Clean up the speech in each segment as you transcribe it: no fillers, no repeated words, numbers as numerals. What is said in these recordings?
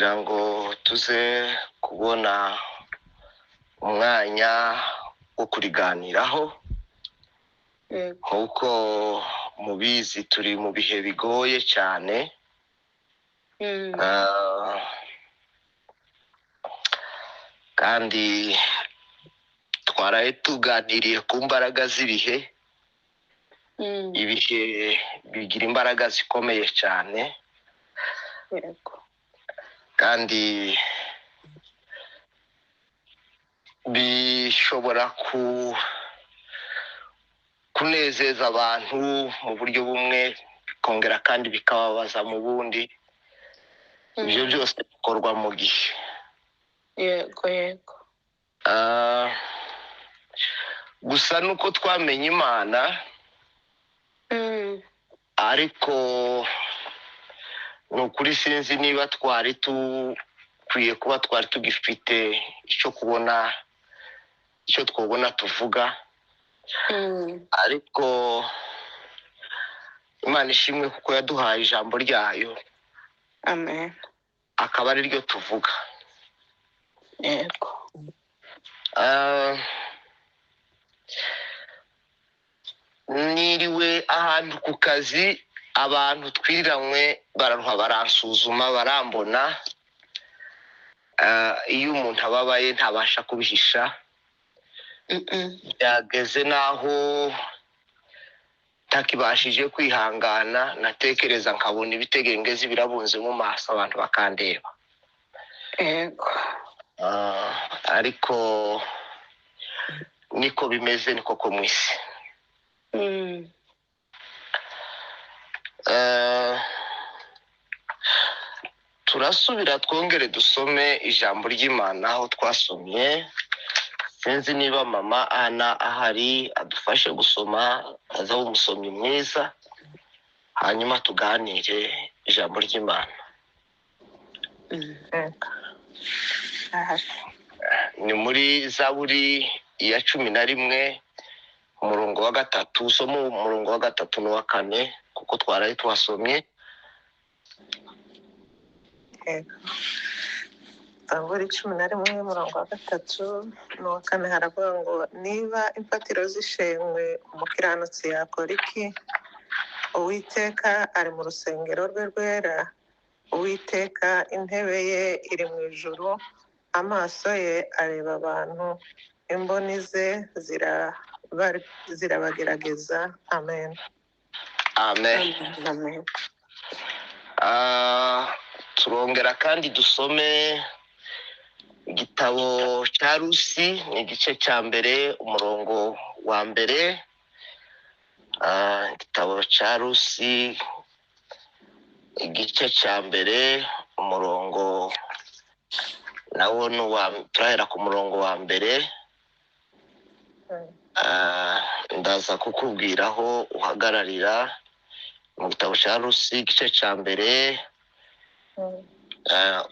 kugira ngo tuze kubona umwanya wo kuriganiraho. Nk'uko mubizi turi mu bihe bigoye cyane, kandi twaraye tuganiriye ku mbaraga z'ibihe. Ibihe bigira imbaraga zikomeye cyane, kandi bishobora kunezeza abantu mu buryo bumwe, bikongera kandi bikababaza mu bundi. Ibyo byose bikorwa mu gihe. Yego. Gusa nuko twamenye Imana, ariko ni ukuri sinzi niba twari dukwiye kuba twari tugifite icyo twabona tuvuga. Ariko Imana ishimwe kuko yaduhaye ijambo ryayo, Amen. akaba ari ryo tuvuga. Yego. Niriwe ahantu ku kazi, abantu twiriranywe bararuha, baransuzuma, barambona. Iyo umuntu ababaye ntabasha kubihisha. Byageze naho ntakibashije kwihangana, natekereza nkabona ibitegengezi birabunze mu maso, abantu bakandeba. Yego. Ariko niko bimeze, niko ko mu isi. Turasubira twongere dusome ijambo ry'Imana aho twasomye. Sinzi niba mama Ana ahari adufashe gusoma, aza umusomyi mwiza, hanyuma tuganire ijambo ry'Imana. Ni muri Zaburi ya 11 umurongo wa 3, usoma umurongo wa 3 n'uwa 4 kuko twaraye twasomye. Zaburi 11 umurongo wa 3 n'uwa 4 haravuga ngo, niba imfatiro z'ishengwe umukiranutsi yakora iki? Uwiteka ari mu rusengero rwe rwera. Uwiteka intebe ye iri mu ijuru, amaso ye areba abantu, imboni ze zirabagerageza. Amen. Amen. Amen. Turongera kandi dusome igitabo cya Rusi, ni igice cya mbere umurongo wa mbere. Igitabo cya Rusi igice cya mbere umurongo nawo turahera ku murongo wa mbere. Ndaza kukubwira aho uhagararira mu gitabo cya Rusi igice cya mbere.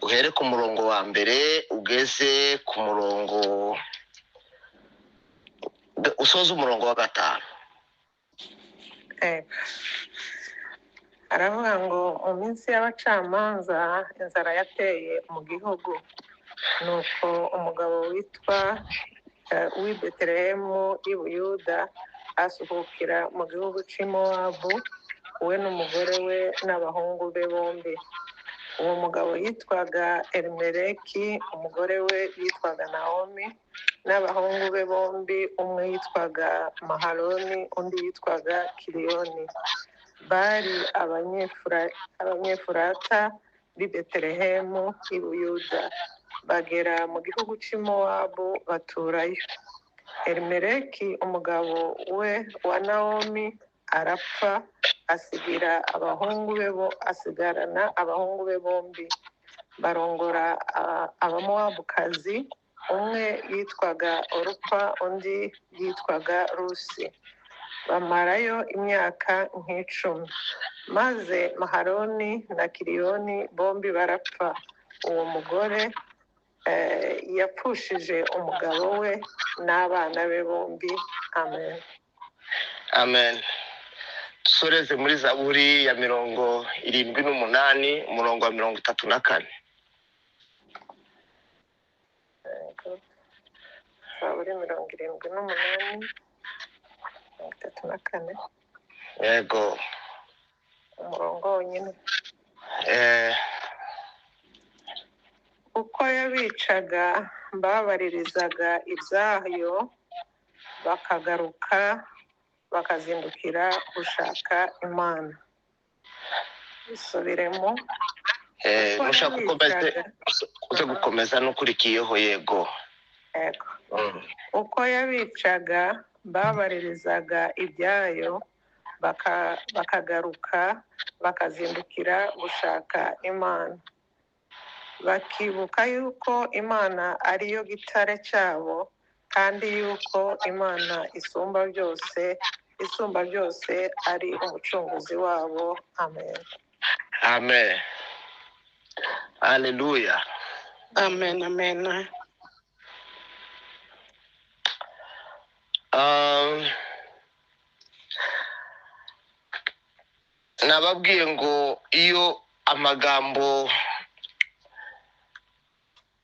Uhere ku murongo wa mbere ugeze ku murongo usoza umurongo wa 5. Aravuga ngo, mu minsi y'abacamanza inzara yateye mu gihugu, nuko umugabo witwa w'i Betelehemu y'i Buyuda asuhukira mu gihugu cy'i Mowabu, we n'umugore we n'abahungu be bombi. Uwo mugabo yitwaga Elimeleki, umugore we yitwaga Naomi, n'abahungu be bombi, umwe yitwaga Mahaloni, undi yitwaga Kiriyoni. Bari abanyefurata b'i Betelehemu y'i Buyuda. Bagera mu gihugu cy'i Mowabu baturayo. Elimeleki umugabo we wa Naomi arapfa, asigarana abahungu be bombi. Barongora abamowabukazi, umwe yitwaga Orupa, undi yitwaga Rusi. Bamarayo imyaka nk'icumi. Maze Mahaloni na Kiriyoni bombi barapfa. Uwo mugore yapfushije umugabo we n'abana be bombi. Amen. Amen. Dusoreze muri Zaburi ya 78 umurongo wa 34. zaburi 78 34 yego umurongo wonyine. eh Uko yabicaga babaririzaga ibyayo bakagaruka bakazindukira gushaka Imana. Bisubiremo. Uko nushaka gukomeza yabicaga uze gukomeza n'ukurikiyeho yego. Ego. Uko yabicaga babaririzaga ibyayo bakagaruka bakazindukira gushaka Imana. Bakibuka yuko Imana ariyo gitare cyabo kandi yuko Imana isumba byose ari umucunguzi wabo. Amen. Amen. Hallelujah. Amen, amen. Nababwiye ngo iyo amagambo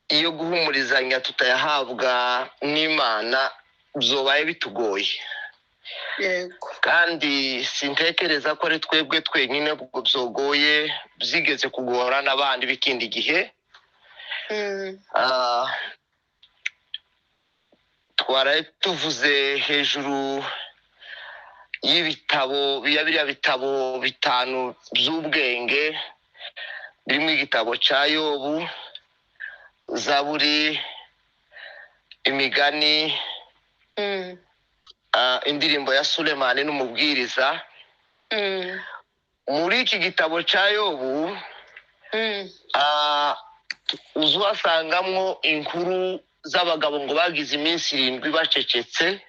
iyo guhumurizanya tutayahabwa n'Imana byobaye bitugoye. Yego. Kandi sintekereza ko ari twebwe twenyine ubwo byogoye, byigeze kugora n'abandi bikindi gihe. Twaraye tuvuze hejuru y'ibitabo biriya bitabo 5 by'ubwenge, birimo igitabo cya Yobu, Zaburi, Imigani, indirimbo ya Sulemani n'umubwiriza. Muri iki gitabo cya Yobu uzasangamo inkuru z'abagabo ngo bagize iminsi 7 bacecetse,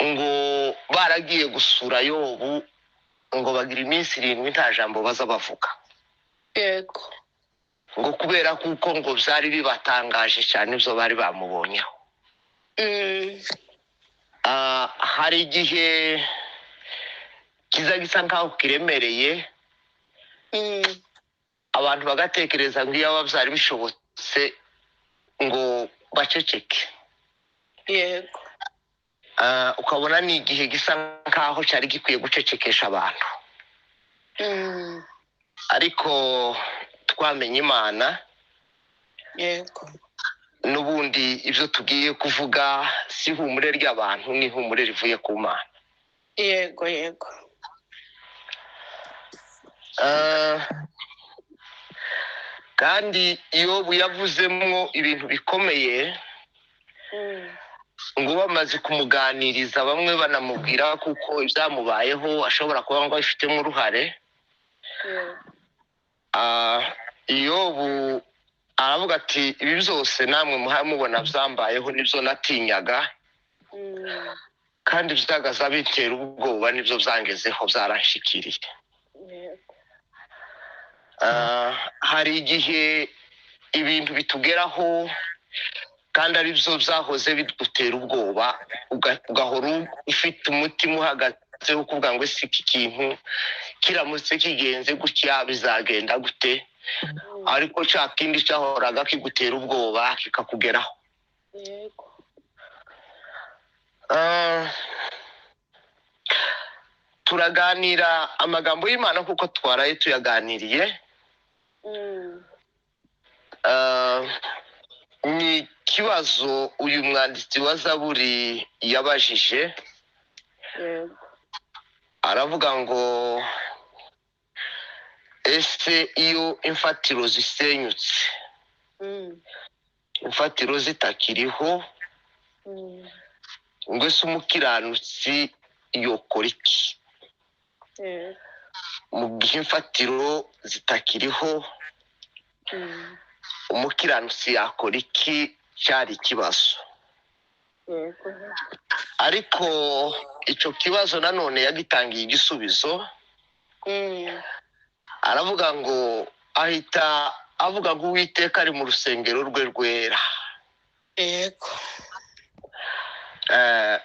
ngo baragiye gusura Yobu, ngo bagira iminsi 7 nta jambo baza bavuga. Yego. Ngo kubera kuko ngo byari bibatangaje cyane ibyo bari bamubonyeho. Hari igihe kiza gisa nkaho kiremereye, abantu bagatekereza ngo iyo byari bishobotse ngo baceceke. Yego. Ukabona ni igihe gisa nkaho cyari gikwiye gucecekesha abantu. Ariko twamenye Imana. Yego. N'ubundi ibyo tugiye kuvuga si humure ry'abantu, ni humure rivuye ku Mana. Yego, yego. Kandi Yobu yavuzemo ibintu bikomeye, ngo bamaze kumuganiriza bamwe banamubwira kuko ibyamubayeho ashobora kuba ngo abifitemo uruhare. Yobu aravuga ati ibi byose namwe muhamubona byambayeho nibyo natinyaga, kandi byagaza bitera ubwoba nibyo byangezeho byaranshikiriye. Hari igihe ibintu bitugeraho kandi ari byo byahoze bidutera ubwoba, ugahora ufite umutima uhagaze wo kuvuga ngo ese iki kintu kiramutse kigenze gutya bizagenda gute, ariko cya kindi cyahoraga kigutera ubwoba kikakugeraho. Turaganira amagambo y'Imana kuko twaraye tuyaganiriye. Ni ikibazo uyu mwanditsi wa Zaburi yabajije. Aravuga ngo ese iyo imfatiro zisenyutse, imfatiro zitakiriho, ngo ese umukiranutsi yokora iki? Mu gihe imfatiro zitakiriho, umukiranutsi yakora iki? Cyari ikibazo. Ariko icyo kibazo nanone yagitangiye igisubizo. Aravuga ngo ahita avuga ngo Uwiteka ari mu rusengero rwe rwera. Yego.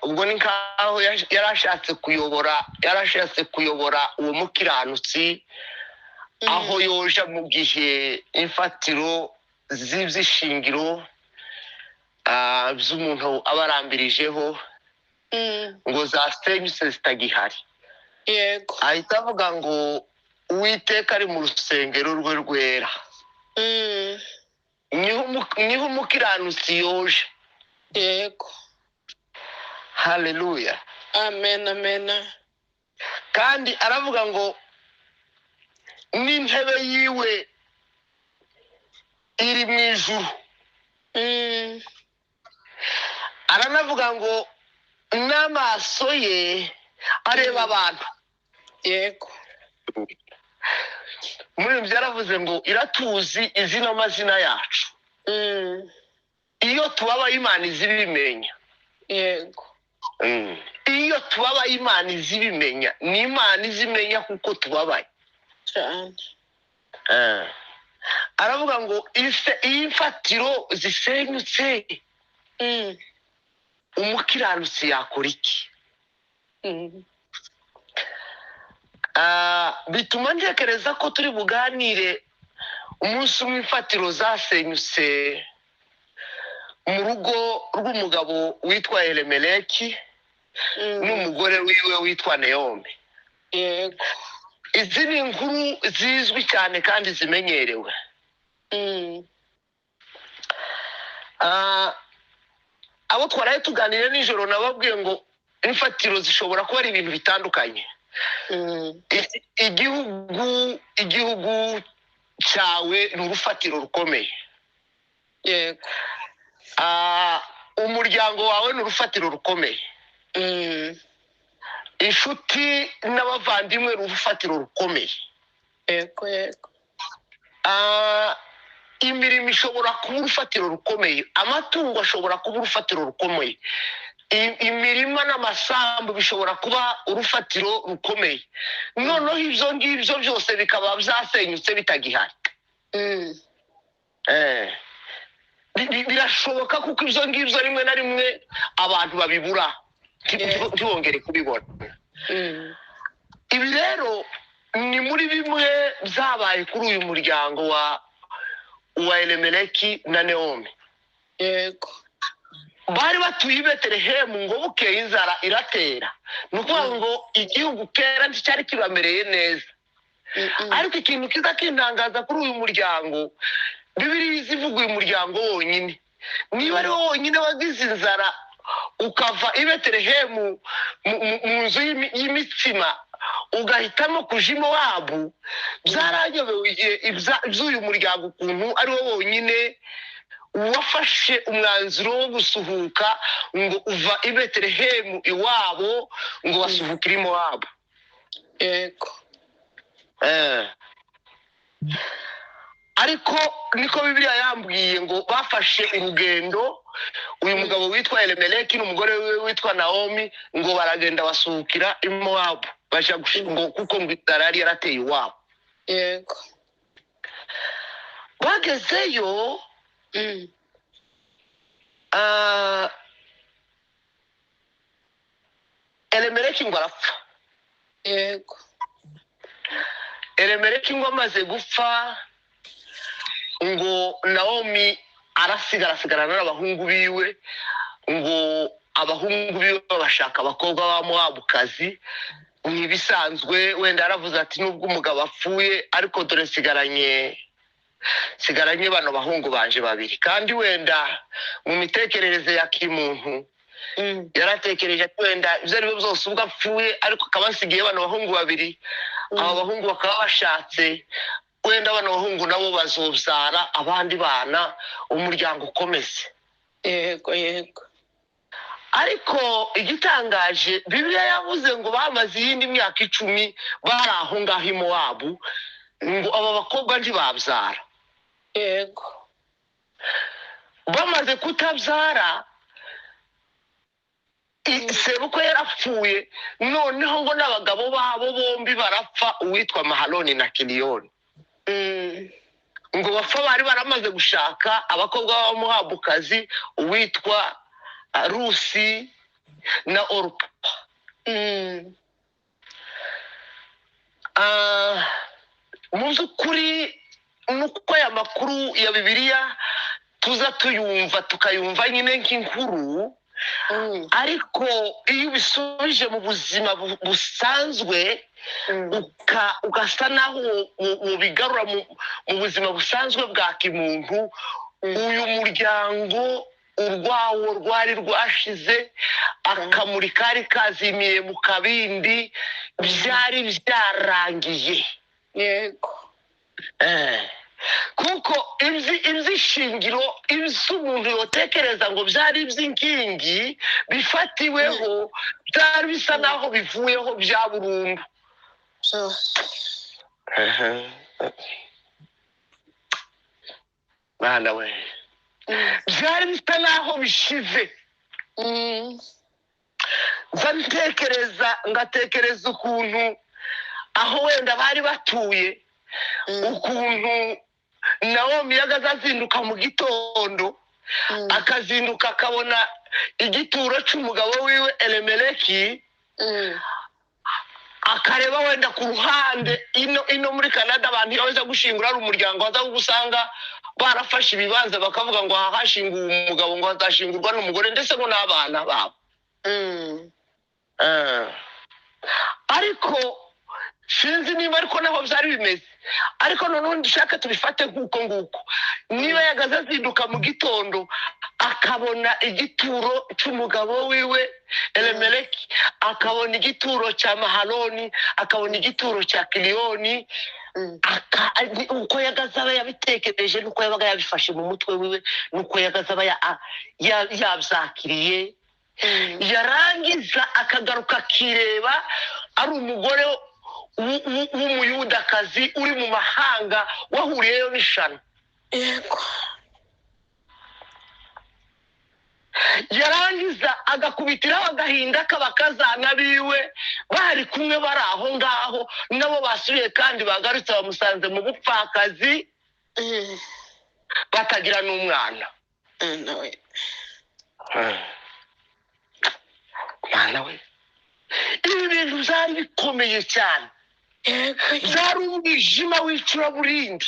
Ubwo ni nkaho yarashatse kuyobora uwo mukiranutsi aho yoja mu gihe imfatiro z'ibyishingiro z'umuntu aba arambirijeho ngo zasenyutse zitagihari. yego ahita avuga ngo uwiteka ari mu rusengero rwe rwera, niho umukiranutsi yoje. yego haleluya. amen amen kandi aravuga ngo n'intebe yiwe iri mu ijuru. aranavuga ngo n'amaso ye areba abantu. yego muri ibyo yaravuze ngo iratuzi izi n'amazina yacu. iyo tubabaye Imana izibimenya. yego iyo tubabaye Imana izibimenya, ni Imana izimenya kuko tubabaye cyane. aravuga ngo iyi mfatiro zisenyutse umukiranutsi yakora iki? bituma ntekereza ko turi buganire umunsi umwe imfatiro zasenyutse mu rugo rw'umugabo witwa Elimeleki n'umugore wiwe witwa Naomi. yego izi ni inkuru zizwi cyane kandi zimenyerewe. abo twaraye tuganire nijoro nababwiye ngo imfatiro zishobora kuba ari ibintu bitandukanye. igihugu cyawe ni urufatiro rukomeye. yego umuryango wawe ni urufatiro rukomeye. inshuti n'abavandimwe ni urufatiro rukomeye. yego yego imirimo ishobora kuba urufatiro rukomeye, amatungo ashobora kuba urufatiro rukomeye, imirima n'amasambu bishobora kuba urufatiro rukomeye. noneho ibyo ngibyo byose bikaba byasenyutse bitagihari. birashoboka kuko ibyo ngibyo rimwe na rimwe abantu babibura ntibongere kubibona. ibi rero ni muri bimwe byabaye kuri uyu muryango wa Elimeleki na Naomi. yego bari batuye i Betelehemu ngo bukeye inzara iratera. ni ukuvuga ngo igihugu kera nticyari kibamereye neza. ariko ikintu kiza kintangaza kuri uyu muryango, Bibiliya ivuga uyu muryango wonyine. niba ari wo wonyine wagize inzara ukava i Betelehemu mu nzu y'imitsima ugahitamo kuja i Mowabu, byaranyobeye igihe iby'uyu muryango ukuntu ari wo wonyine wafashe umwanzuro wo gusuhuka ngo uva i Betelehemu iwabo ngo basuhukire i Mowabu. yego ariko niko Bibiliya yambwiye ngo bafashe urugendo, uyu mugabo witwa Elimeleki n'umugore we witwa Naomi ngo baragenda basuhukira i Mowabu baje ngo kuko ngo inzara yari yarateye iwabo. yego bagezeyo Elimeleki ngo arapfa. yego Elimeleki ngo amaze gupfa ngo Naomi arasigarana n'abahungu biwe, ngo abahungu biwe bashaka abakobwa ba Mowabukazi. ntibisanzwe wenda yaravuze ati nubwo umugabo apfuye ariko dore sigaranye bano bahungu banje babiri. kandi wenda mu mitekerereze ya kimuntu yaratekereje ati wenda ibyo ari byo byose ubwo apfuye ariko akaba asigiye bano bahungu babiri, aba bahungu bakaba bashatse, wenda bano bahungu nabo bazobyara abandi bana umuryango ukomeze. yego yego ariko igitangaje Bibiliya yavuze ngo bamaze iyindi myaka 10 bari aho ngaho i Mowabu, ngo aba bakobwa ntibabyara. yego bamaze kutabyara, sebukwe yarapfuye, noneho ngo n'abagabo babo bombi barapfa, uwitwa Mahaloni na Kiliyoni. ngo bapfa bari baramaze gushaka abakobwa ba Mowabukazi, uwitwa Rusi na Orupa. mu by'ukuri nuko aya makuru ya Bibiliya tuza tuyumva tukayumva nyine nk'inkuru, ariko iyo ubisubije mu buzima busanzwe ugasa naho ubigarura mu buzima busanzwe bwa kimuntu, uyu muryango urwawo rwari rwashize, akamuri kari kazimiye mu kabindi, byari byarangiye. Yego. Kuko iby'ishingiro iby'umuntu yotekereza ngo byari iby'inkingi bifatiweho, byari bisa naho bivuyeho bya burundu. Mwana we, byari bisa naho bishize. ngatekereza ukuntu aho wenda bari batuye, ukuntu Nawomi yagaze azinduka mu gitondo, akazinduka akabona igituro cy'umugabo wiwe Elimeleki, akareba wenda ku ruhande ino muri Canada abantu iyo baza gushingura ari umuryango waza gusanga barafashe ibibanza bakavuga ngo hashinguwe umugabo ngo hazashingurwa n'umugore ndetse ngo n'abana babo. Ariko sinzi niba ariko naho byari bimeze, ariko noneho dushaka tubifate nk'uko nguko. Niba yagaze azinduka mu gitondo akabona igituro cy'umugabo wiwe Elimeleki, akabona igituro cya Mahaloni, akabona igituro cya Kiliyoni, uko yagaze aba yabitekereje, nuko yabaga yabifashe mu mutwe wiwe, nuko yagaze aba yabyakiriye, yarangiza akagaruka akireba ari umugore w'umuyudakazi uri mu mahanga wahuriyeyo n'ishano. Yego. Yarangiza agakubitiraho agahinda k'abakazana biwe bari kumwe bari aho ngaho, nabo basubiye kandi bagarutse bamusanze mu bupfakazi, batagira n'umwana. Mwana we, ibi bintu byari bikomeye cyane, byari umwijima w'icuraburindi.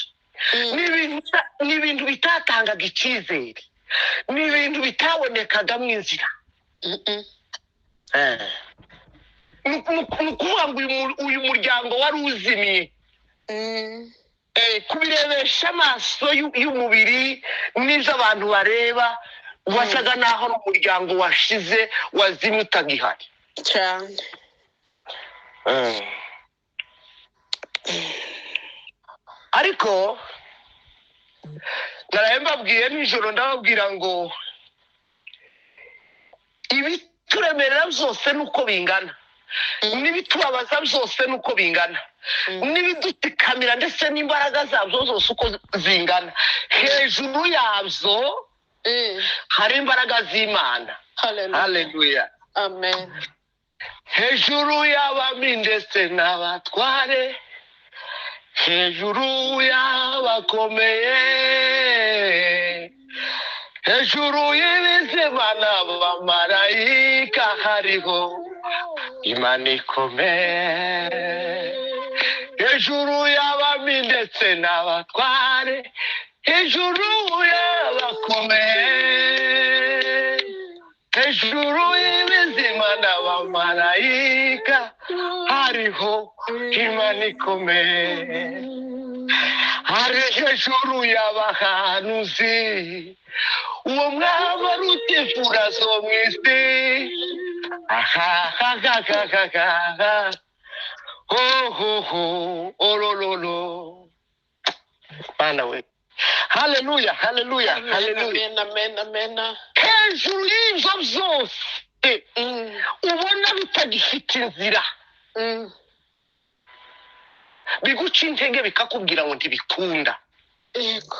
Ni ibintu bitatangaga icyizere, ni ibintu bitabonekagamo inzira. Ni ukuvuga ngo uyu muryango wari uzimiye, kubirebesha amaso y'umubiri n'ibyo abantu bareba, wasaga naho ari umuryango washize, wazimye, utagihari cyane. Ariko naraye mbabwiye nijoro, ndababwira ngo ibituremerera byose nuko bingana, n'ibitubabaza byose nuko bingana, n'ibidutsikamira ndetse n'imbaraga zabyo zose uko zingana, hejuru yabyo hari imbaraga z'Imana. Haleluya. Amen. Hejuru y'abami ndetse n'abatware, hejuru y'abakomeye, hejuru y'ibizima n'abamarayika hariho Imana ikomeye. Hejuru y'abami ndetse n'abatware, hejuru y'abakomeye, hejuru y'ibizima n'abamarayika hariho Imana ikomeye. Hari hejuru y'abahanuzi, uwo mwaba rutifura zo mu isi. Olololo. Bana we, haleluya, haleluya, haleluya. Amen, amen. Hejuru y'ibyo byose ubona bitagifite inzira, biguca intege bikakubwira ngo ntibikunda, Yego.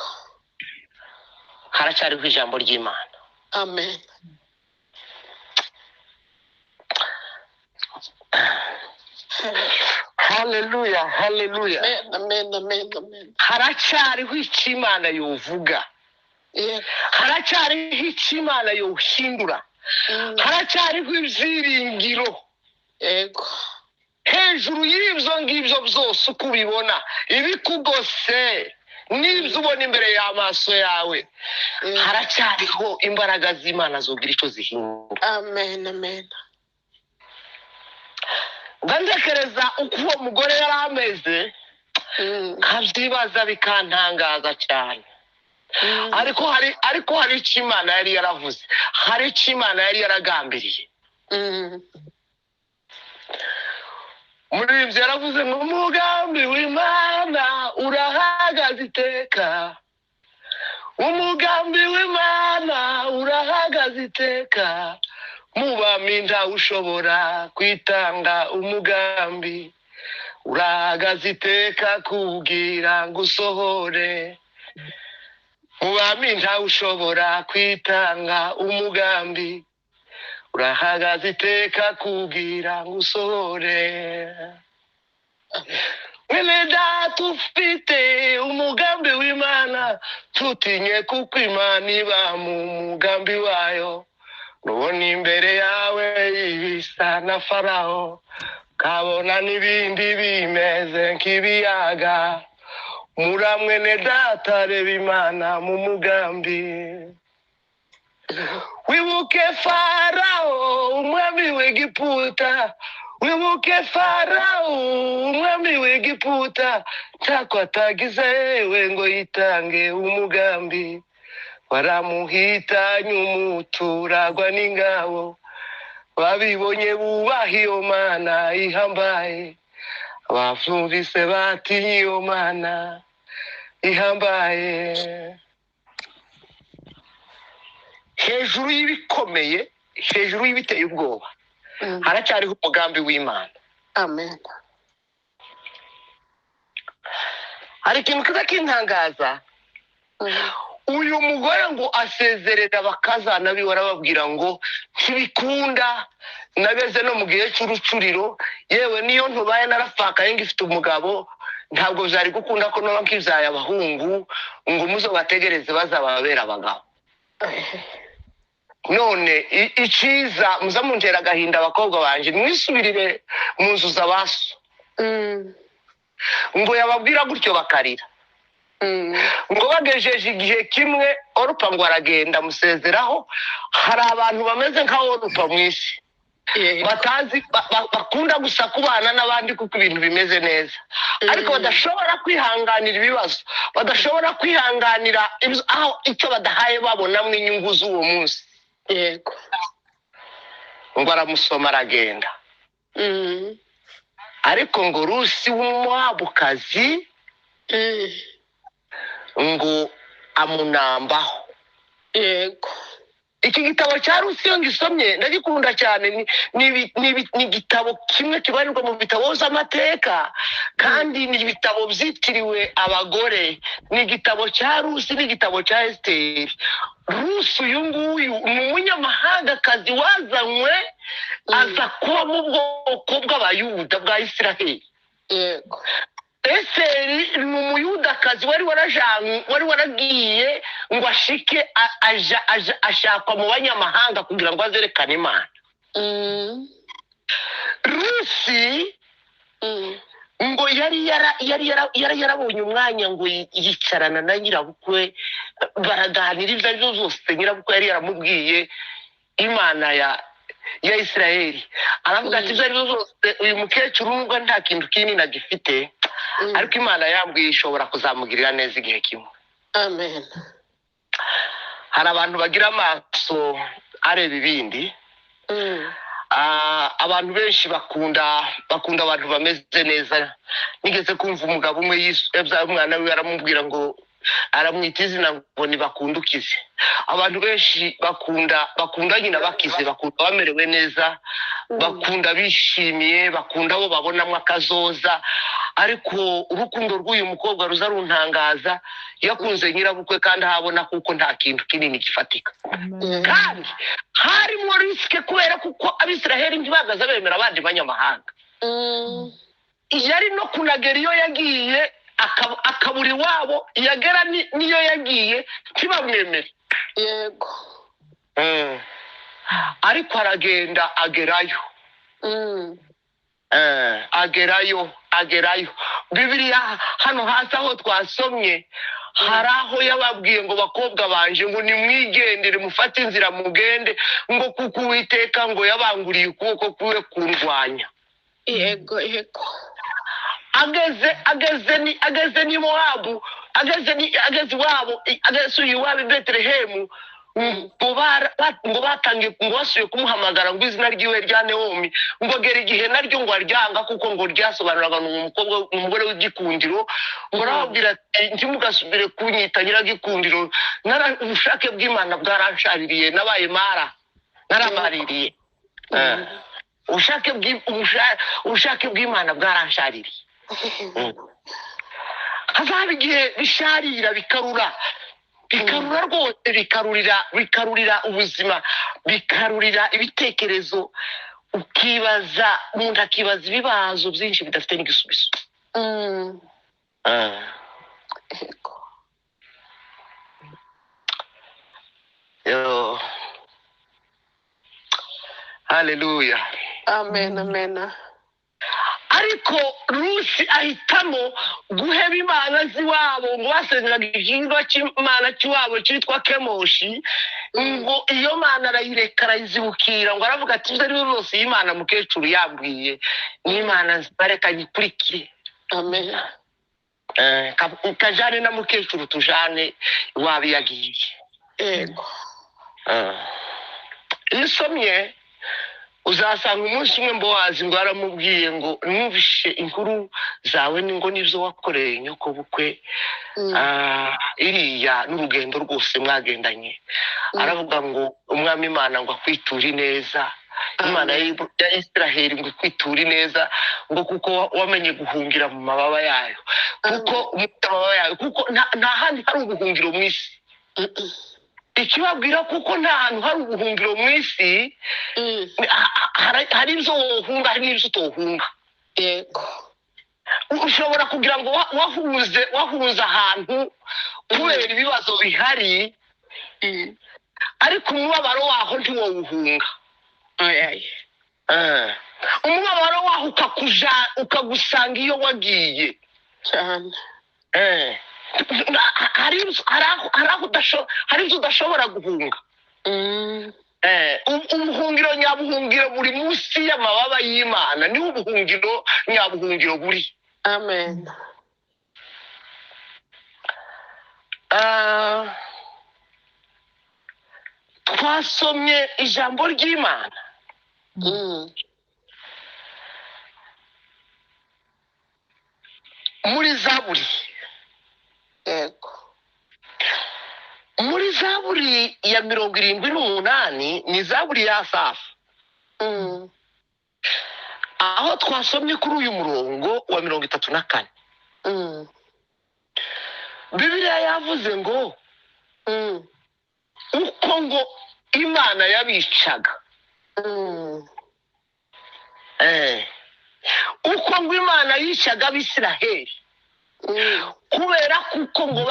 haracyariho ijambo ry'Imana. Amen. Haleluya, haleluya. Amen, amen, amen. Haracyariho icyo Imana yovuga, Yego. haracyariho icyo Imana yohindura, haracyariho ibyiringiro. Yego. Hejuru y'ibyo ngibyo byose uko ubibona, ibikugose, n'ibyo ubona imbere y'amaso yawe haracyariho imbaraga z'Imana zogira icyo zihindura. Amen, amen. ngandekereza uko uwo mugore yari ameze nkabyibaza bikantangaza cyane. ariko hari icyo Imana yari yaravuze, hari icyo Imana yari yaragambiriye. muri ibyo yaravuze ngo umugambi w'Imana urahagaze iteka, umugambi w'Imana urahagaze iteka, mu bami ntawe ushobora kwitanga umugambi, urahagaze iteka kugira ngo usohore, mu bami ntawe ushobora kwitanga umugambi, urahagaze iteka kugira ngo usohore. mwene data ufite umugambi w'Imana, tutinye kuko Imana iba mu mugambi wayo. nubona imbere yawe ibisa na Farawo, kabona n'ibindi bimeze nk'ibiyaga, mwene data reba Imana mu mugambi. wibuke Farawo umwami w'Egiputa, wibuke Farawo umwami w'Egiputa, ntako atagize we ngo yitange umugambi, waramuhitanye umuturagwa n'ingabo, babibonye bubaha iyo Mana ihambaye, abavyumvise batinye iyo Mana ihambaye. hejuru y'ibikomeye, hejuru y'ibiteye ubwoba, haracyariho umugambi w'Imana. Amen. hari ikintu kiza kintangaza, uyu mugore ngo asezerera bakazana biwe, arababwira ngo ntibikunda, nageze no mu gihe cy'urucuriro, yewe niyo ntubaye narafakaye ngifite umugabo, ntabwo byari gukunda ko noba nkibyaye abahungu ngo muzo bategereze bazababera abagabo. none iciza muzamuntera agahinda abakobwa banje, mwisubirire mu nzu z'abaso. ngo yababwira gutyo bakarira. ngo bagejeje igihe kimwe Orupa ngo aragenda amusezeraho. hari abantu bameze nka Orupa mu isi, batazi bakunda gusa kubana n'abandi kuko ibintu bimeze neza, ariko badashobora kwihanganira ibibazo, badashobora kwihanganira aho icyo badahaye babonamo inyungu z'uwo munsi. Yego. ngo aramusoma aragenda. ariko ngo Rusi w'Umumowabukazi ngo amunambaho. Yego. iki gitabo cya Rusi iyo ngisomye ndagikunda cyane. ni igitabo kimwe kibarirwa mu bitabo by'amateka, kandi ni ibitabo byitiriwe abagore. ni igitabo cya Rusi n'igitabo cya Esiteri. Rusi uyu nguyu ni umunyamahangakazi wazanywe aza kuba mu bwoko bw'Abayuda bwa Isiraheli. Yego. Esiteri ni umuyudakazi wari waragiye ngo ashike ashakwa mu banyamahanga kugira ngo azerekane Imana. Rusi ngo yari yarabonye umwanya ngo yicarana na nyirabukwe baraganira ibyo ari byo zose. nyirabukwe yari yaramubwiye Imana ya Isiraheli, aravuga ati ibyo ari byo zose uyu mukecuru nubwo nta kintu kinini agifite, ariko Imana yambwiye ishobora kuzamugirira neza igihe kimwe. Amen. hari abantu bagira amaso areba ibindi. abantu benshi bakunda abantu bameze neza. nigeze kumva umugabo umwe yabyaye umwana we, aramubwira ngo, aramwita izina ngo nibakundukize. abantu benshi bakunda nyina bakize, bakunda bamerewe neza, bakunda bishimiye, bakunda abo babonamo akazoza. ariko urukundo rw'uyu mukobwa ruza runtangaza, yakunze nyirabukwe kandi ahabona kuko nta kintu kinini gifatika. kandi harimo risike kubera kuko Abisiraheli ntibagaze bemera abandi banyamahanga. yari no kunagera iyo yagiye akabura iwabo, yagera niyo yagiye ntibamwemere. Yego. ariko aragenda agerayo. agerayo Bibiliya hano hasi aho twasomye hari aho yababwiye ngo bakobwa banje ngo nimwigendere mufate inzira mugende ngo kuko Uwiteka ngo yabanguriye ukuboko kwiwe kundwanya. yego yego ageze ni Mowabu, ageze iwabo, ageze iwabo i Betelehemu, ngo batangiye ngo basuye kumuhamagara ngo izina ryiwe rya Nawomi, ngo gera igihe naryo ngo aryanga kuko ngo ryasobanuraga umugore w'igikundiro, ngo arababwira ati ntimugasubire kunyita nyiragikundiro, ubushake bw'Imana bwaranshaririye, nabaye mara, naramaririye. ubushake bw'Imana bwaranshaririye. Hazaba igihe bisharira bikarura rwose, bikarurira ubuzima, bikarurira ibitekerezo, umuntu akibaza ibibazo byinshi bidafite n'igisubizo. Haleluya. amen ariko Rusi ahitamo guheba imana z'iwabo, ngo basengeraga igihingwa cy'imana cy'iwabo cyitwa Kemoshi, ngo iyo mana arayireka arayizibukira, ngo aravuga ati ibyo ari byo byose iyi mana mukecuru yambwiye n'imana zibareka gikurikire. amen kajane na mukecuru tujane iwabo yagiye. yego iyo usomye uzasanga umunsi umwe Bowazi ngo aramubwiye ngo numvishe inkuru zawe ngo nibyo wakoreye nyoko bukwe, iriya n'urugendo rwose mwagendanye. Aravuga ngo umwami Imana ngo akwiture neza, Imana ya Israheli ngo ikwiture neza, ngo kuko wamenye guhungira mu mababa yayo, kuko nta handi hari ubuhungiro mu isi. Ikibabwira kuko nta hantu hari ubuhungiro mu isi, hari ibyo wohunga hari n'ibyo utohunga. yego Ushobora kugira ngo wahuze ahantu kubera ibibazo bihari, ariko umubabaro waho ntiwawuhunga. Umubabaro waho ukagusanga iyo wagiye cyane. hari ibyo udashobora guhunga. Ubuhungiro nyabuhungiro buri munsi y'amababa y'Imana, niho ubuhungiro nyabuhungiro buri. amen twasomye ijambo ry'Imana muri Zaburi. yego muri Zaburi ya 78 ni Zaburi ya Asafu, aho twasomye kuri uyu murongo wa 34. Bibiliya yavuze ngo uko ngo Imana yabicaga, uko ngo Imana yicaga Abisiraheli, kubera kuko ngo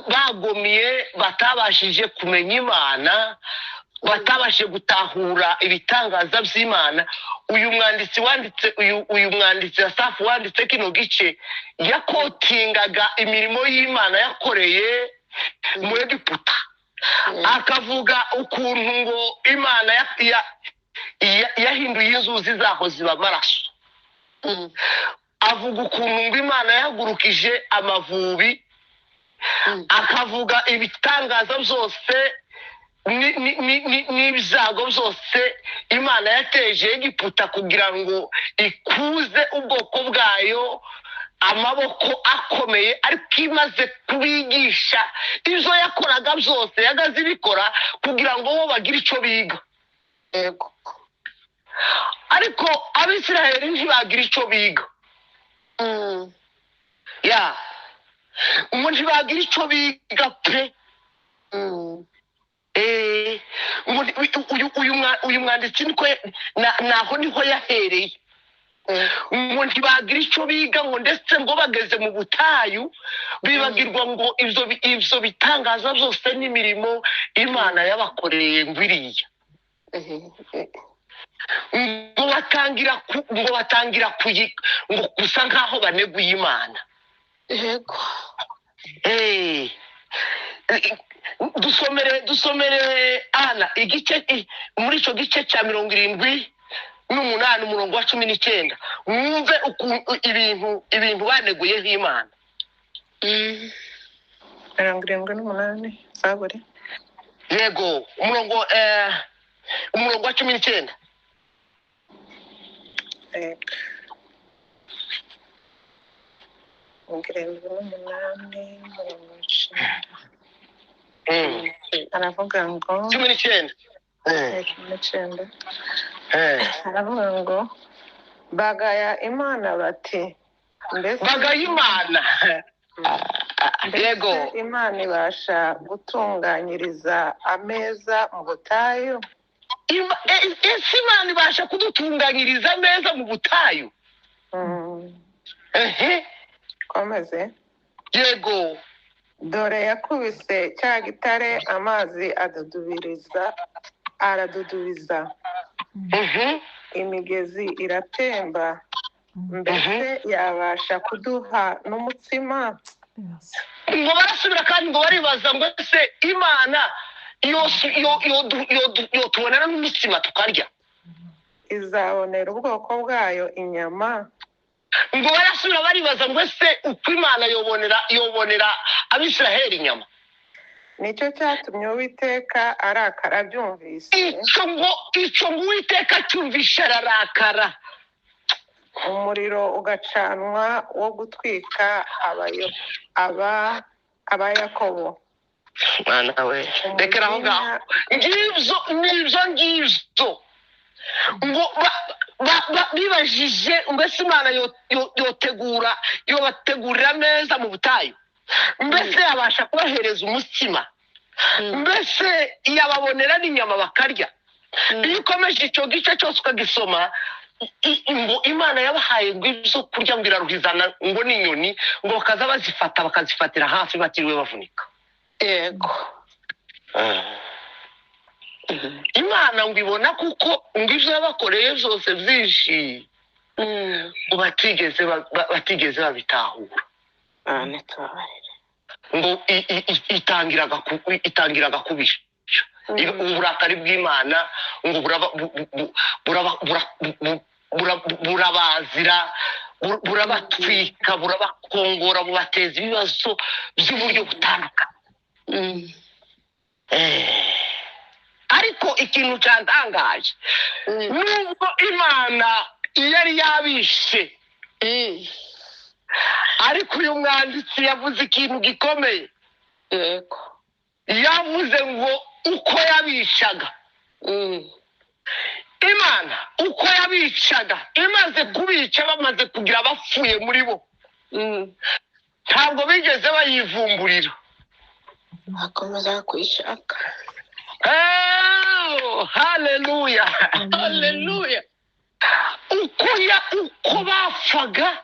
bagomiye, batabashije kumenya Imana, batabashije gutahura ibitangaza by'Imana. Uyu mwanditsi Asafu wanditse kino gice yakotingaga imirimo y'Imana yakoreye mu Egiputa, akavuga ukuntu ngo Imana yahinduye inzuzi zaho ziba amaraso, avuga ukuntu ngo Imana yahagurukije amavubi, akavuga ibitangaza byose n'ibyago byose Imana yateje Egiputa kugira ngo ikuze ubwoko bwayo, amaboko akomeye, ariko imaze kubigisha ibyo yakoraga byose yagaze ibikora kugira ngo bo bagire icyo biga. yego ariko Abisiraheli ntibagira icyo biga. ntibagira icyo biga pe. uyu mwanditsi naho niho yahereye, ngo ntibagira icyo biga, ngo ndetse ngo bageze mu butayu bibagirwa ngo ibyo bitangaza byose n'imirimo Imana yabakoreye ngo iriya. ngo batangira ngo gusa nkaho baneguye Imana. Yego. Dusomere Ana igice muri ico gice cya 78 umurongo wa 19 mwumve ibintu baneguyeho Imana. 78 Zaburi. Yego umurongo wa 19. Aravuga ngo 19. aravuga ngo bagaya Imana bati bagaya Imana. Yego Imana ibasha gutunganyiriza ameza mu butayu. Ese Imana ibasha kudutunganyiriza ameza mu butayu? Komeze. Yego Dore yakubise cya gitare amazi aradudubiza. Imigezi iratemba. Mbese yabasha kuduha n'umutsima? ngo barasubira kandi ngo baribaza ngo ese Imana iyo tubonera n'umutsima tukarya, izabonera ubwoko bwayo inyama? ngo barasubira baribaza ngo ese uko Imana yobonera Abisiraheli inyama? Nicyo cyatumye Uwiteka arakara byumvise. Icyo ngo Uwiteka cyumvishe ararakara. Umuriro ugacanwa wo gutwika abayakobo. Mwana we rekera aho ngaho. Ngibyo ngo bibajije mbese Imana yobategurira ameza mu butayu, mbese yabasha kubahereza umutsima, mbese yababonera n'inyama bakarya. Iyo ukomeje icyo gice cyose ukagisoma ngo Imana yabahaye ngo ibyo kurya ngo iraruhizana ngo n'inyoni ngo bakaza bakazifatira hafi batiriwe bavunika. Yego. Imana ngo ibona kuko ngo ibyo yabakoreye byose byinshi ngo batigeze babitahura. Ngo itangiraga kubisha uburakari bw'Imana ngo burabazira, burabatwika, burabakongora, bubateza ibibazo by'uburyo butandukanye. Ariko ikintu cyantangaje nubwo Imana yari yabishe, ariko uyu mwanditsi yavuze ikintu gikomeye. Yego. Yavuze ngo uko yabishaga Imana, uko yabishaga imaze kubica bamaze kugira bapfuye muri bo, ntabwo bigeze bayivumburira, bakomeza kwishaka. Haleluya, haleluya. Uko bapfaga,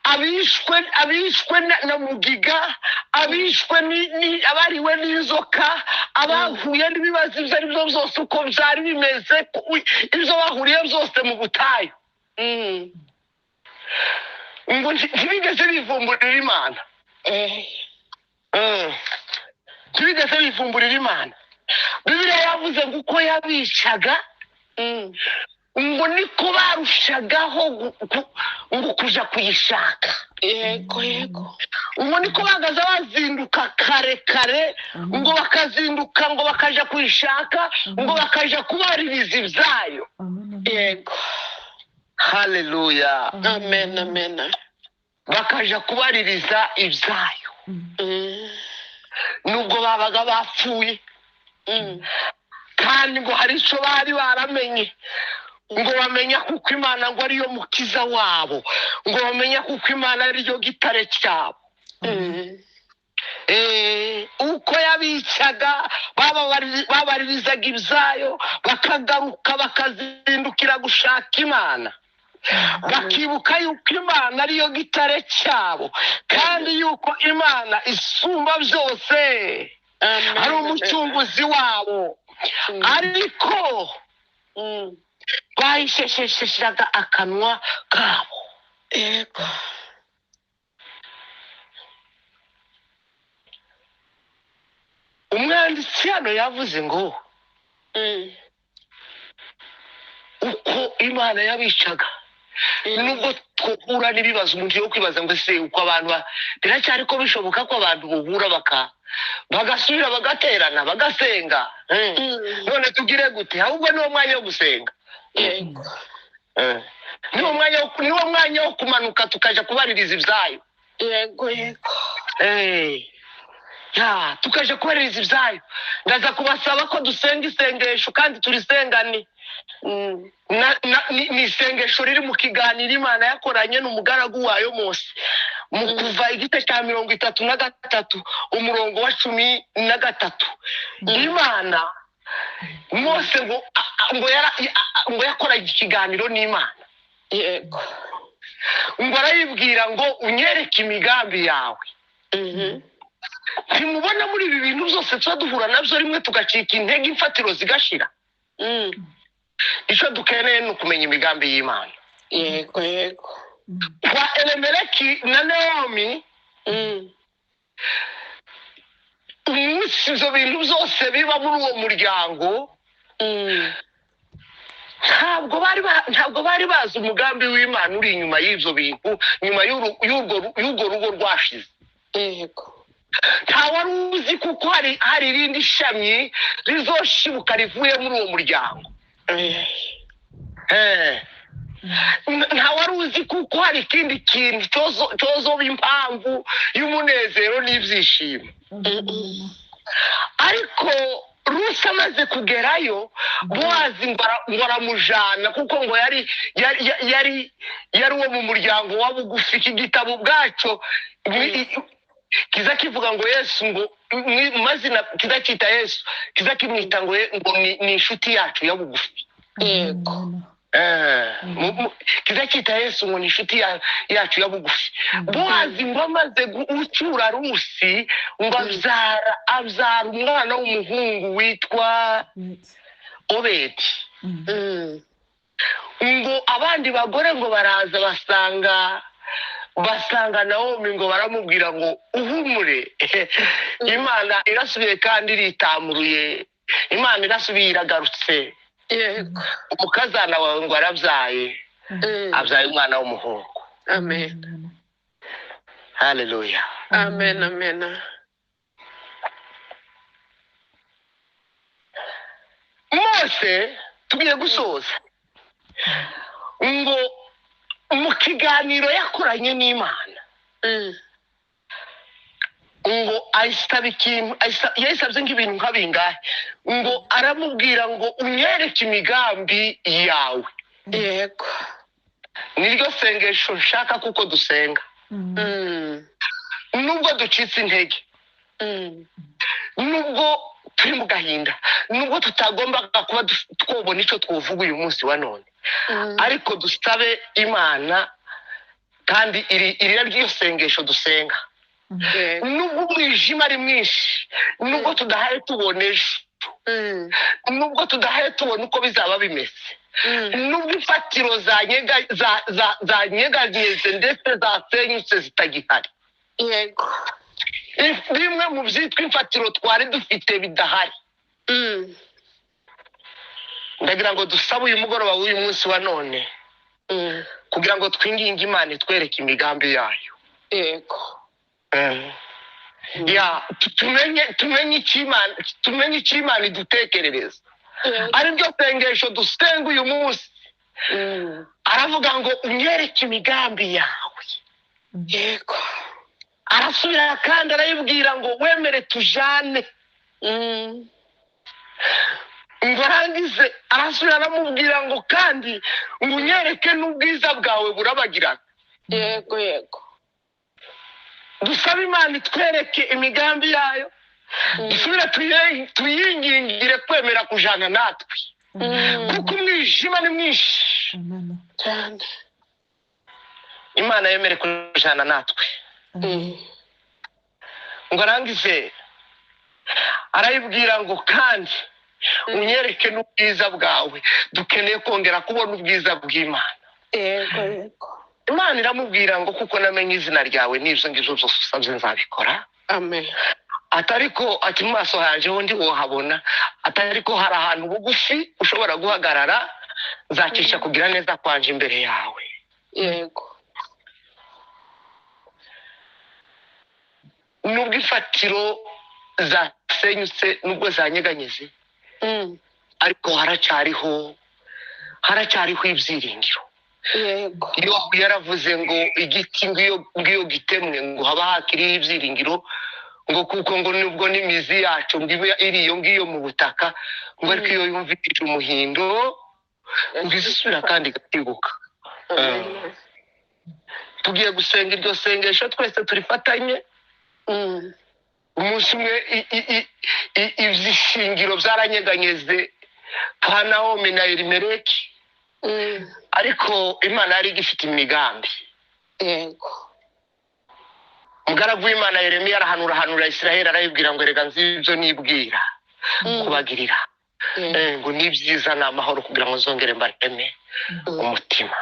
abishwe na mugiga, abishwe abariwe n'inzoka, abahuye n'ibibazo ibyo ari byo byose uko byari bimeze, ibyo bahuriye byose mu butayu, ngo ntibigeze bivumburira Imana. Ntibigeze bivumburira Imana. Bibiliya yavuze ngo uko yabishaga ngo niko barushagaho ngo kuja kuyishaka. Yego, yego. Ngo niko bagaza bazinduka kare ngo bakazinduka ngo bakaja kuyishaka, ngo bakaja kubaririza ibyayo. Yego. Haleluya. Amen, amen. Bakaja kubaririza ibyayo nubwo babaga bapfuye, kandi ngo hari icyo bari baramenye, ngo bamenya kuko Imana ngo ariyo mukiza wabo, ngo bamenya kuko Imana ariyo gitare cyabo. Uko yabicaga babaririzaga ibyayo, bakagaruka bakazindukira gushaka Imana, bakibuka yuko Imana ariyo gitare cyabo, kandi yuko Imana isumba byose, ari umucunguzi wabo. Ariko bayishesheshaga akanwa kabo. yego Umwanditsi hano yavuze ngo uko Imana yabicaga, nubwo twahura n'ibibazo umuntu yo kwibaza ngo ese uko abantu biracyari ko bishoboka ko abantu buhura bagasubira bagaterana bagasenga. None tugire gute? Ahubwo niwo mwanya wo gusenga. yego Niwo mwanya wo kumanuka tukaja kubaririza ibyayo. yego yego tukaje kubaririza ibyayo. Ndaza kubasaba ko dusenga isengesho kandi turisengane. Ni isengesho riri mu kiganiro Imana yakoranye n'umugaragu wayo Mose mu kuva igice cya 33 umurongo wa 13. Imana Mose ngo yakora ikiganiro n'Imana. yego Ngo arayibwira ngo unyereke imigambi yawe. Ntimubona muri ibi bintu byose tuba duhura nabyo rimwe tugacika intege imfatiro zigashira. Icyo dukeneye ni ukumenya imigambi y'Imana. yego yego Kwa Elimeleki na Naomi umunsi ibyo bintu byose biba muri uwo muryango ntabwo bari bazi umugambi w'Imana uri inyuma y'ibyo bintu, nyuma y'urwo rugo rwashize. yego nta wari uzi kuko hari irindi shami rizoshibuka rivuye muri uwo muryango. Nta wari uzi kuko hari ikindi kintu cyozoba impamvu y'umunezero n'ibyishimo. Ariko Rusi amaze kugerayo, Bowazi ngo aramujana kuko ngo yari uwo mu muryango wa bugufi. Iki gitabo ubwacyo kiza kivuga ngo Yesu, ngo mazina kiza kita Yesu, kiza kimwita ngo ni inshuti yacu ya bugufi. yego kiza kita Yesu ngo ni inshuti yacu ya bugufi. Bowazi ngo amaze gucura Rusi ngo abyara umwana w'umuhungu witwa Obedi. Ngo abandi bagore ngo baraza basanga Naomi ngo baramubwira ngo uhumure, Imana irasubiye kandi iritamuruye, Imana irasubiye iragarutse. yego Umukazana wawe ngo arabyaye, abyaye umwana w'umuhungu. amen Haleluya. amen amen Mose tugiye gusoza ngo mu kiganiro yakoranye n'Imana ngo yayisabye nk'ibintu nk'abingahe, ngo aramubwira ngo unyereke imigambi yawe. yego Niryo sengesho nshaka kuko dusenga nubwo ducitse intege, nubwo turi mu gahinda, nubwo tutagombaga kuba twobona icyo twovuga uyu munsi wa none, ariko dusabe Imana kandi iri ryo sengesho dusenga. Nubwo umwijima ari mwinshi, nubwo tudahaye tubona ejo, nubwo tudahaye tubona uko bizaba bimeze, nubwo imfatiro zanyeganyeze ndetse zasenyutse zitagihari, yego bimwe mu byitwa imfatiro twari dufite bidahari, ndagira ngo dusabe uyu mugoroba w'uyu munsi wa none kugira ngo twinginge Imana itwereke imigambi yayo. yego tumenye icyo Imana idutekerereza. Aribyo sengesho dusenga uyu munsi. Aravuga ngo unyereke imigambi yawe. yego Arasubira kandi arayibwira ngo wemere tujane. Ngo arangize arasubira aramubwira ngo kandi ngo unyereke n'ubwiza bwawe burabagirana. yego yego Dusabe Imana itwereke imigambi yayo, dusubire tuyingingire kwemera kujana natwe, kuko umwijima ni mwinshi cyane. Imana yemere kujana natwe. Ngo arangize arayibwira ngo kandi unyereke n'ubwiza bwawe, dukeneye kongera kubona ubwiza bw'Imana. yego yego. Imana iramubwira ngo kuko namenye izina ryawe n'ibyo ngibyo byose usabye nzabikora. Amen. Atariko ati mu maso hanje ho ndi wohabona, atariko hari ahantu bugufi ushobora guhagarara, nzacisha kugira neza kwanje imbere yawe. Yego. Nubwo ifatiro zasenyutse, nubwo zanyeganyeze, ariko haracyariho ibyiringiro. Yego. Iyo yaravuze ngo igiti ngiyo gitemwe ngo haba hakiriho ibyiringiro, ngo kuko ngo nubwo n'imizi yacu ngo ibe iri iyo ngiyo mu butaka, ngo ariko iyo yumvise umuhindo ngo izisubira kandi igatibuka. Tugiye gusenga iryo sengesho twese turifatanye. Umunsi umwe ibyishingiro byaranyeganyeze kwa Nawomi na Elimeleki, ariko Imana yari igifite imigambi. Yego. Umugaragu w'Imana Yeremiya arahanura Isiraheli, arayibwira ngo erega nzi ibyo nibwira kubagirira, ngo ni byiza ni amahoro kugira ngo zongere mbareme umutima.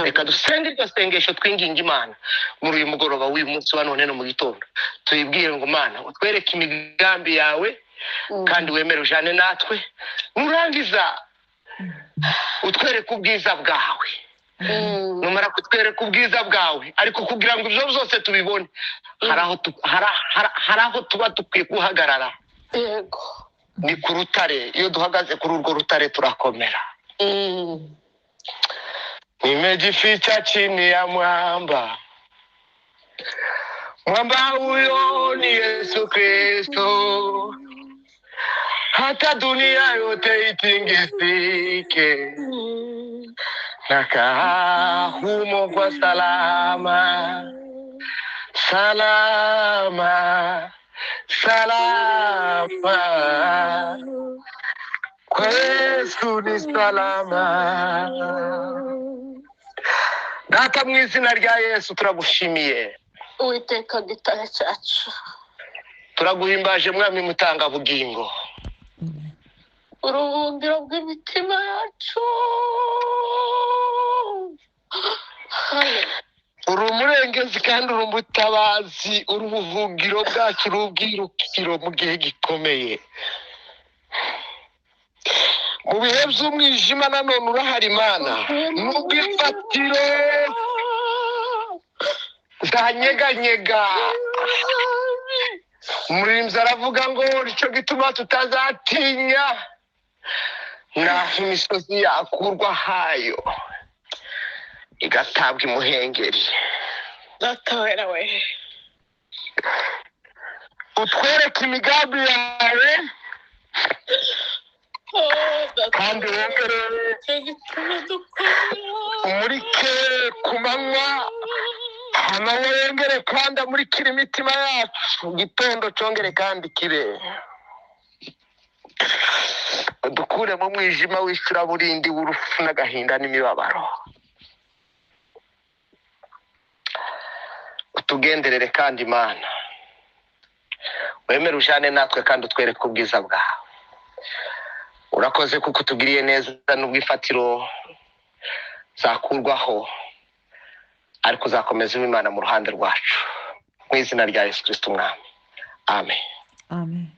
Reka dusenge iryo sengesho twinginga Imana muri uyu mugoroba w'uyu munsi wa none no mu gitondo, tuyibwire ngo Mana utwereke imigambi yawe kandi wemere ujane natwe, nurangiza utwereke ubwiza bwawe. Numara kutwereka ubwiza bwawe, ariko kugira ngo ibyo byose tubibone, hari aho tuba dukwiye guhagarara. Yego. Ni ku rutare. Iyo duhagaze kuri urwo rutare turakomera. Nimejificha chini ya mwamba, mwamba huyo ni Yesu Kristo. Hata dunia yote itingisike, nakaa humo kwa salama, salama, salama. Kwa Yesu ni salama. Data mu izina rya Yesu turagushimiye. Uwiteka gitare cyacu. Turaguhimbaje mwami mutanga bugingo. Urubumbiro bw'imitima yacu. Uri umurengezi kandi uri umutabazi, uri ubuhungiro bwacu, uri ubwirukiro mu gihe gikomeye. Mu bihe by'umwijima nanone urahari Imana, nubwo ifatiro zanyeganyega. Umurinzi aravuga ngo nicyo gituma tutazatinya, naho imisozi yakurwa hayo igatabwa imuhengeri. Datawera we. Utwereke imigambi yawe kandi wongere umurike ku manywa, amanywa yongere kandi amurikire imitima yacu, igitondo cyongere kandi kibe. Dukure mu mwijima w'icuraburindi w'urupfu n'agahinda n'imibabaro. Utugenderere kandi Imana, wemere ujane natwe kandi utwereke ubwiza bwawe. Urakoze kuko utugiriye neza, nubwo ifatiro zakurwaho, ariko uzakomeza Imana mu ruhande rwacu. Mu izina rya Yesu Kristo umwami. Amen. Amen.